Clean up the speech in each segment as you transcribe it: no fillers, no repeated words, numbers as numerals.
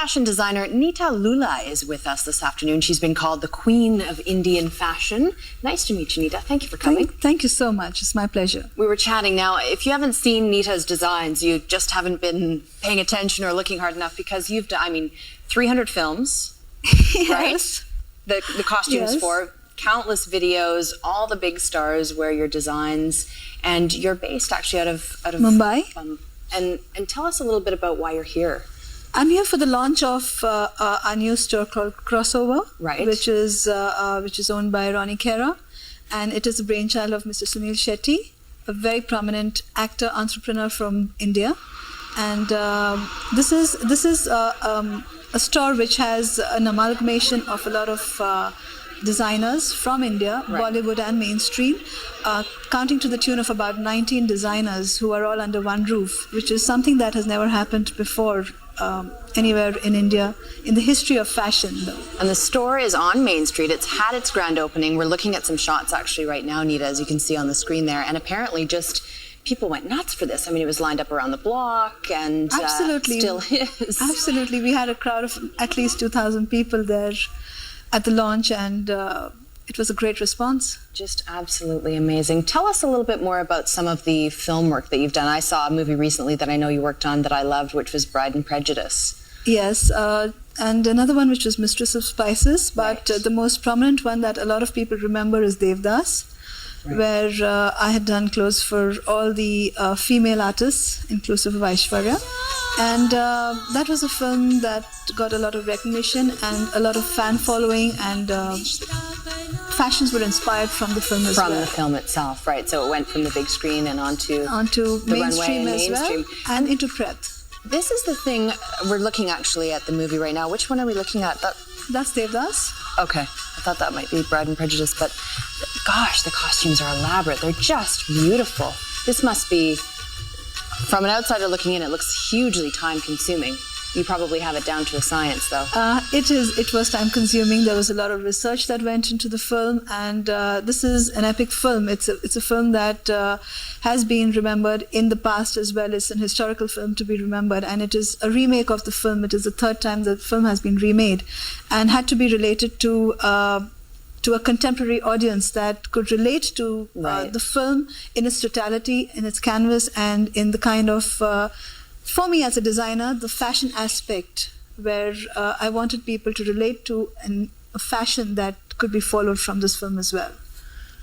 Fashion designer NeetaLulla is with us this afternoon. She's been called the Queen of Indian Fashion. Nice to meet you, Neeta. Thank you for coming. Thank you so much. It's my pleasure. We were chatting. Now, if you haven't seen Neeta's designs, you just haven't been paying attention or looking hard enough, because you've done, 300 films, Yes. right? The costumes Yes. for countless videos, all the big stars wear your designs, and you're based actually out of Mumbai. And tell us a little bit about why you're here. I'm here for the launch of our new store called Crossover, Right. which is owned by Ronnie Kera, and it is a brainchild of Mr. Sunil Shetty, a very prominent actor entrepreneur from India. And this is a store which has an amalgamation of a lot of designers from India, Right. Bollywood and mainstream, counting to the tune of about 19 designers who are all under one roof, which is something that has never happened before anywhere in India in the history of fashion, though. And the store is on Main Street. It's had its grand opening. We're looking at some shots actually right now, Neeta, as you can see on the screen there. And apparently just people went nuts for this. It was lined up around the block and Absolutely. Still is. Absolutely. We had a crowd of at least 2,000 people there at the launch, and it was a great response. Just absolutely amazing. Tell us a little bit more about some of the film work that you've done. I saw a movie recently that I know you worked on that I loved, which was Bride and Prejudice. Yes, and another one which was Mistress of Spices, but Right. the most prominent one that a lot of people remember is Devdas, Right. where I had done clothes for all the female artists, inclusive of Aishwarya. And that was a film that got a lot of recognition and a lot of fan following, and fashions were inspired from the film as From well. the film itself, right? So it went from the big screen and onto the mainstream runway and as mainstream. well, and into prep. This is the thing, we're looking actually at the movie right now. Which one are we looking at? That's Devdas. Okay, I thought that might be Bride and Prejudice, but gosh, the costumes are elaborate. They're just beautiful. This must be, from an outsider looking in, it looks hugely time-consuming. You probably have it down to a science, though. It was time consuming. There was a lot of research that went into the film, and this is an epic film. It's a film that has been remembered in the past as well. It's an historical film to be remembered, and it is a remake of the film. It is the third time the film has been remade, and had to be related to a contemporary audience that could relate to Right. the film in its totality, in its canvas, and in the kind of for me as a designer, the fashion aspect, where I wanted people to relate to a fashion that could be followed from this film as well.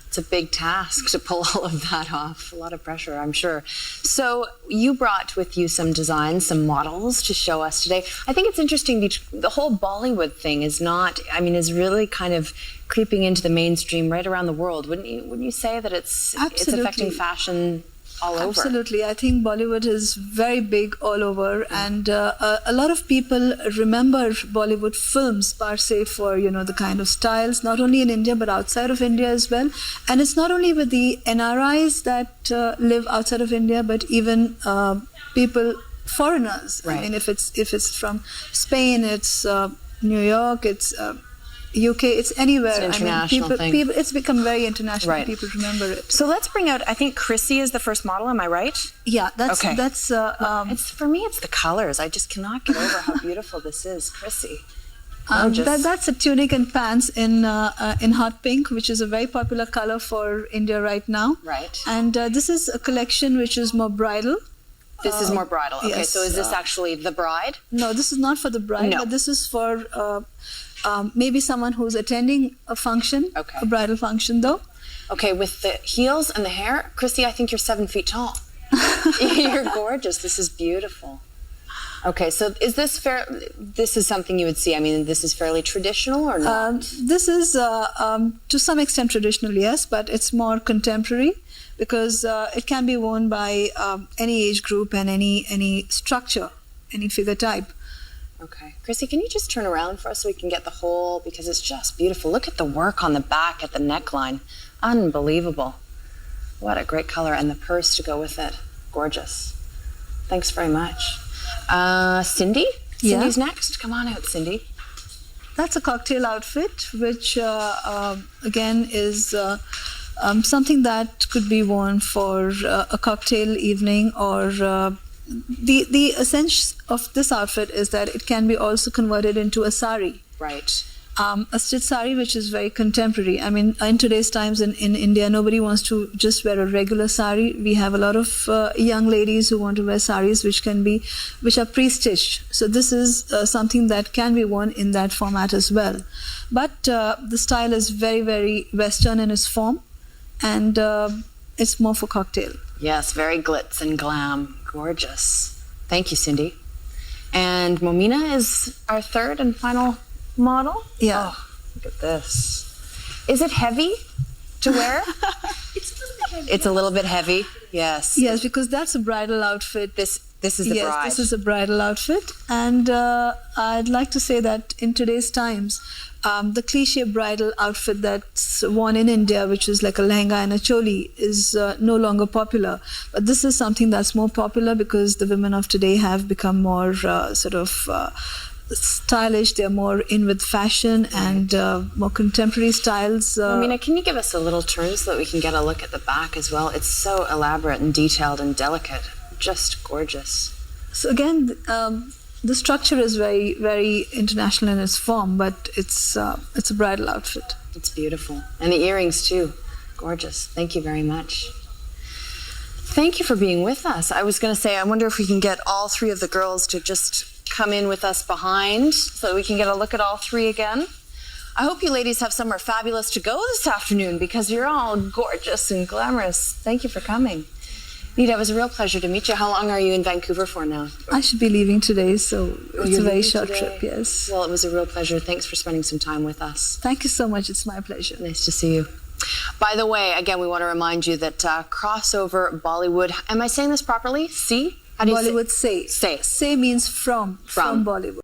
It's a big task to pull all of that off. A lot of pressure, I'm sure. So you brought with you some designs, some models to show us today. I think it's interesting. The whole Bollywood thing is is really kind of creeping into the mainstream right around the world. Wouldn't you say that it's affecting fashion all over? Absolutely. I think Bollywood is very big all over, and a lot of people remember Bollywood films per se for the kind of styles, not only in India but outside of India as well. And it's not only with the NRIs that live outside of India, but even people, foreigners. Right. If it's from Spain, it's New York, it's UK, it's anywhere. It's an international thing. People, it's become very international. Right. People remember it. So let's bring out, I think Chrissy is the first model, am I right? Yeah, that's Okay. that's For me, it's the colors. I just cannot get over how beautiful this is. Chrissy. that's a tunic and pants in hot pink, which is a very popular color for India right now. Right. And this is a collection which is more bridal. This is more bridal. Okay, yes, so is this actually the bride? No, this is not for the bride, No. but this is for maybe someone who's attending a function, Okay. a bridal function though. Okay, with the heels and the hair, Chrissy, I think you're 7 feet tall. You're gorgeous. This is beautiful. Okay, so is this fair? This is something you would see. This is fairly traditional or not? This is to some extent traditional, yes, but it's more contemporary, because it can be worn by any age group and any structure, any figure type. Okay. Chrissy, can you just turn around for us so we can get the whole, because it's just beautiful. Look at the work on the back at the neckline. Unbelievable. What a great color, and the purse to go with it. Gorgeous. Thanks very much. Cindy? Yeah? Cindy's next. Come on out, Cindy. That's a cocktail outfit, which again is something that could be worn for a cocktail evening, or the essence of this outfit is that it can be also converted into a sari. Right. A stitched sari, which is very contemporary. I mean, in today's times in India, nobody wants to just wear a regular sari. We have a lot of young ladies who want to wear saris which are pre-stitched. So this is something that can be worn in that format as well. But the style is very, very Western in its form, and it's more for cocktail. Yes, very glitz and glam. Gorgeous. Thank you, Cindy. And Momina is our third and final model. Yeah. Oh, look at this. Is it heavy to wear? It's a little bit heavy. Yes. Yes, because that's a bridal outfit. This is the yes, bride. This is a bridal outfit, and I'd like to say that in today's times, the cliche bridal outfit that's worn in India, which is like a lehenga and a choli, is no longer popular. But this is something that's more popular because the women of today have become more stylish. They're more in with fashion and more contemporary styles. Momina, can you give us a little turn so that we can get a look at the back as well? It's so elaborate and detailed and delicate. Just gorgeous. So again, the structure is very, very international in its form, but it's a bridal outfit. It's beautiful. And the earrings too. Gorgeous. Thank you very much. Thank you for being with us. I was going to say, I wonder if we can get all three of the girls to just come in with us behind so that we can get a look at all three again. I hope you ladies have somewhere fabulous to go this afternoon because you're all gorgeous and glamorous. Thank you for coming. Neeta, it was a real pleasure to meet you. How long are you in Vancouver for now? I should be leaving today, so it's a very short today? trip, yes. Well, it was a real pleasure. Thanks for spending some time with us. Thank you so much. It's my pleasure. Nice to see you. By the way, again, we want to remind you that crossover Bollywood, am I saying this properly? See? How do you Bollywood say. Say. Say means from Bollywood.